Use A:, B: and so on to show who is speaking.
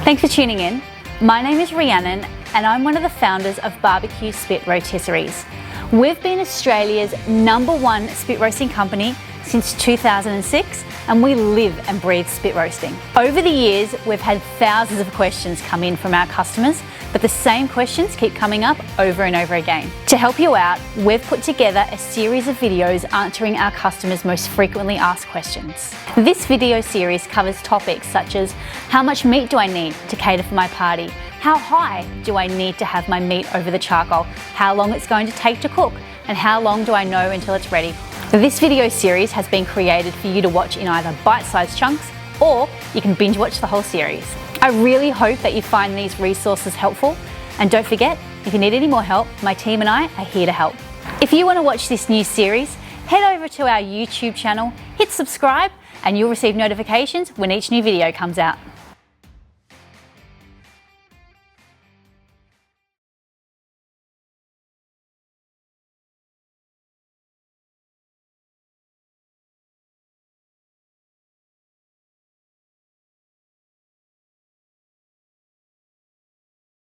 A: Thanks for tuning in. My name is Rhiannon and I'm one of the founders of Barbecue Spit Rotisseries. We've been Australia's #1 spit roasting company since 2006 and we live and breathe spit roasting. Over the years, we've had thousands of questions come in from our customers, but the same questions keep coming up over and over again. To help you out, we've put together a series of videos answering our customers' most frequently asked questions. This video series covers topics such as how much meat do I need to cater for my party? How high do I need to have my meat over the charcoal? How long it's going to take to cook? And how long do I know until it's ready? This video series has been created for you to watch in either bite-sized chunks or you can binge watch the whole series. I really hope that you find these resources helpful, and don't forget, if you need any more help, my team and I are here to help. If you want to watch this new series, head over to our YouTube channel, hit subscribe, and you'll receive notifications when each new video comes out.